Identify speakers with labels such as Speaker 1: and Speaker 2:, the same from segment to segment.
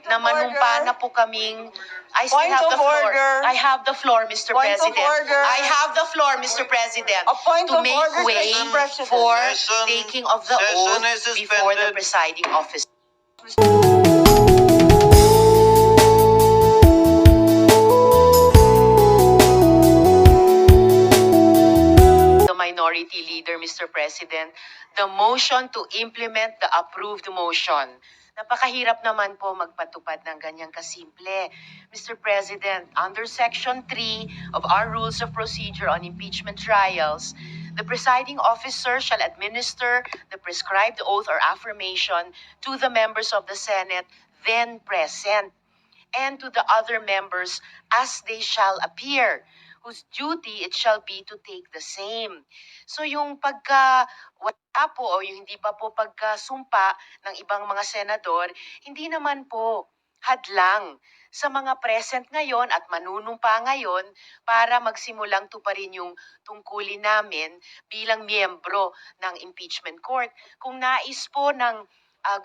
Speaker 1: na manumpa na po kaming... I still
Speaker 2: Point
Speaker 1: have
Speaker 2: of
Speaker 1: the floor.
Speaker 2: order.
Speaker 1: I have the floor, Mr.
Speaker 2: Point of
Speaker 1: President.
Speaker 2: order.
Speaker 1: I have the floor, Mr. President.
Speaker 2: A point
Speaker 1: to
Speaker 2: of
Speaker 1: make
Speaker 2: order,
Speaker 1: way
Speaker 2: Mr. President.
Speaker 1: for
Speaker 3: Session-
Speaker 1: taking of the
Speaker 3: session
Speaker 1: oath
Speaker 3: is
Speaker 1: before the
Speaker 3: suspended.
Speaker 1: presiding officer. The minority leader, Mr. President, the motion to implement the approved motion. Napakahirap naman po magpatupad ng ganyang kasimple. Mr. President, under Section 3 of our Rules of Procedure on Impeachment Trials, the presiding officer shall administer the prescribed oath or affirmation to the members of the Senate then present and to the other members as they shall appear, whose duty it shall be to take the same. So yung pagka wala po o yung hindi pa po pagkasumpa ng ibang mga senador, hindi naman po hadlang sa mga present ngayon at manunumpa ngayon para magsimulang tuparin yung tungkulin namin bilang miyembro ng impeachment court. Kung nais po ng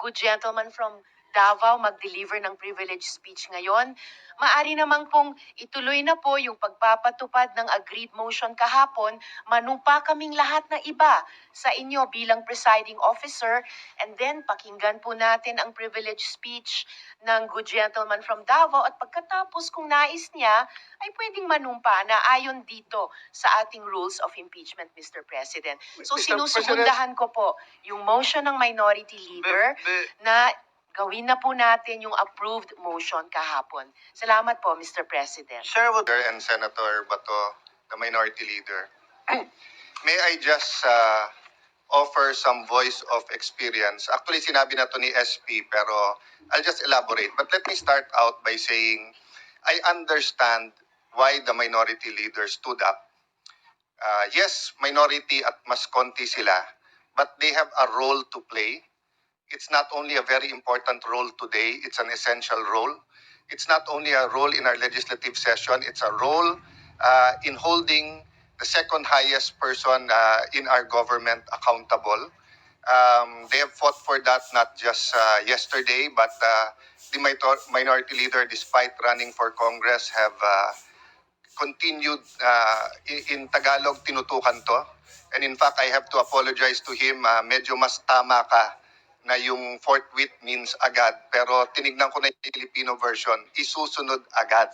Speaker 1: good gentleman from Davao mag-deliver ng privilege speech ngayon, maari namang pong ituloy na po yung pagpapatupad ng agreed motion kahapon, manumpa kaming lahat na iba sa inyo bilang presiding officer, and then pakinggan po natin ang privilege speech ng good gentleman from Davao at pagkatapos kung nais niya, ay pwedeng manumpa na ayon dito sa ating rules of impeachment, Mr. President. So
Speaker 3: Mr.
Speaker 1: sinusugundahan ko po yung motion ng minority leader na gawin na po natin yung approved motion kahapon. Salamat po, Mr. President.
Speaker 3: Sir, would...
Speaker 4: And Senator Bato, the minority leader. May I just offer some voice of experience? Actually, sinabi na to ni SP, pero I'll just elaborate. But let me start out by saying, I understand why the minority leader stood up. Yes, minority at mas konti sila, but they have a role to play. It's not only a very important role today, it's an essential role. It's not only a role in our legislative session, it's a role in holding the second highest person in our government accountable. They have fought for that not just yesterday, but the minority leader, despite running for Congress, have continued, in Tagalog, tinutukan to. And in fact, I have to apologize to him, medyo mas tama ka na yung forthwith means agad. Pero tinignan ko na yung Filipino version, isusunod agad.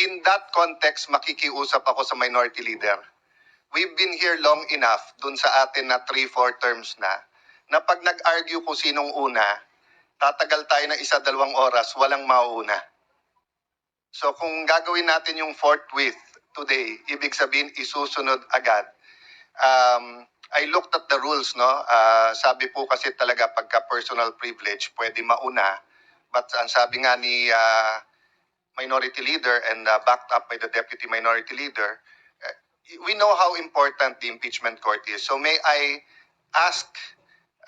Speaker 4: In that context, makikiusap ako sa minority leader. We've been here long enough, dun sa atin na 3-4 terms na pag nag-argue kung sinong una, tatagal tayo na 1-2 oras, walang mauuna. So kung gagawin natin yung forthwith today, ibig sabihin isusunod agad. I looked at the rules, no? Sabi po kasi talaga pagka personal privilege, pwede mauna. But ang sabi nga ni minority leader and backed up by the deputy minority leader, we know how important the impeachment court is. So may I ask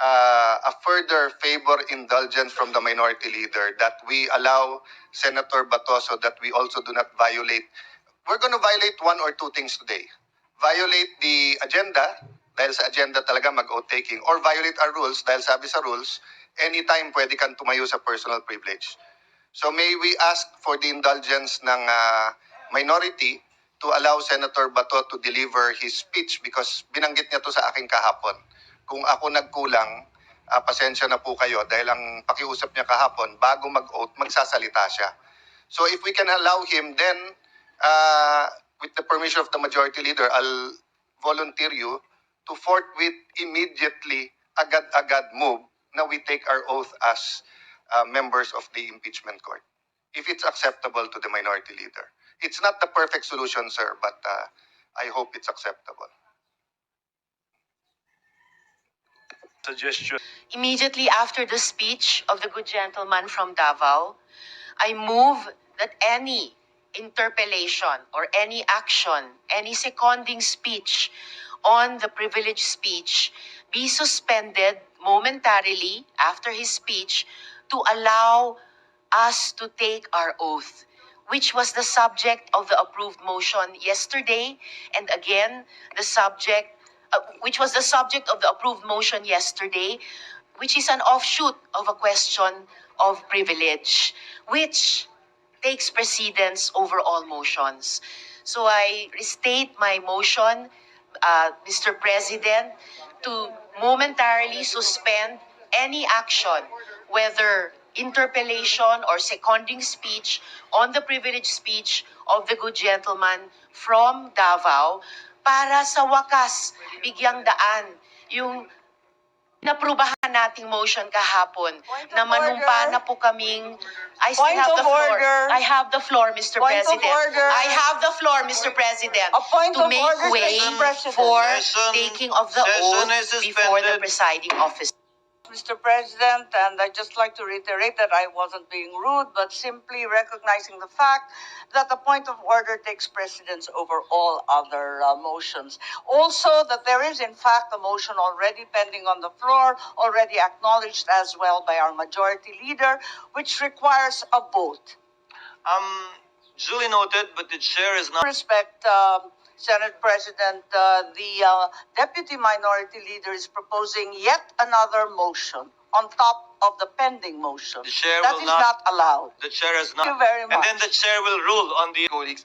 Speaker 4: a further favor indulgence from the minority leader that we allow Senator Bato so that we also do not violate. We're going to violate 1 or 2 things today. Violate the agenda, dahil sa agenda talaga mag-oath taking, or violate our rules, dahil sabi sa rules, anytime pwede kang tumayo sa personal privilege. So may we ask for the indulgence ng minority to allow Senator Bato to deliver his speech because binanggit niya to sa akin kahapon. Kung ako nagkulang, pasensya na po kayo dahil ang pakiusap niya kahapon, bago mag-oath, magsasalita siya. So if we can allow him, then with the permission of the majority leader, I'll volunteer you to forthwith immediately, agad-agad move na we take our oath as members of the impeachment court. If it's acceptable to the minority leader. It's not the perfect solution, sir, but I hope it's acceptable.
Speaker 3: Suggestion.
Speaker 1: Immediately after the speech of the good gentleman from Davao, I move that any interpellation or any action, any seconding speech on the privilege speech be suspended momentarily after his speech to allow us to take our oath, which was the subject of the approved motion yesterday, and again, which was the subject of the approved motion yesterday, which is an offshoot of a question of privilege, which takes precedence over all motions. So I restate my motion, Mr. President, to momentarily suspend any action, whether interpellation or seconding speech on the privileged speech of the good gentleman from Davao, para sa wakas bigyang daan yung naprubahan nating motion kahapon
Speaker 2: Point of
Speaker 1: na manumpa
Speaker 2: order.
Speaker 1: na po kaming I still
Speaker 2: Point
Speaker 1: have
Speaker 2: of
Speaker 1: the floor.
Speaker 2: order.
Speaker 1: I have the floor, Mr.
Speaker 2: Point of
Speaker 1: President.
Speaker 2: order.
Speaker 1: I have the floor, Mr. President.
Speaker 2: A point
Speaker 1: to
Speaker 2: of
Speaker 1: make
Speaker 2: order,
Speaker 1: way
Speaker 2: Mr. President.
Speaker 1: for
Speaker 3: Session-
Speaker 1: taking of the
Speaker 3: session
Speaker 1: oath
Speaker 3: is
Speaker 1: before the
Speaker 3: suspended.
Speaker 1: presiding officer.
Speaker 2: Mr. President, and I'd just like to reiterate that I wasn't being rude, but simply recognizing the fact that the point of order takes precedence over all other motions. Also, that there is in fact a motion already pending on the floor, already acknowledged as well by our majority leader, which requires a vote.
Speaker 3: Duly noted, but the chair is not.
Speaker 2: Respect, Senate President, the Deputy Minority Leader is proposing yet another motion on top of the pending motion.
Speaker 3: The chair
Speaker 2: That
Speaker 3: will
Speaker 2: is not allowed.
Speaker 3: The chair has not.
Speaker 2: Thank you very
Speaker 3: And then
Speaker 2: much.
Speaker 3: the chair will rule on the colleagues.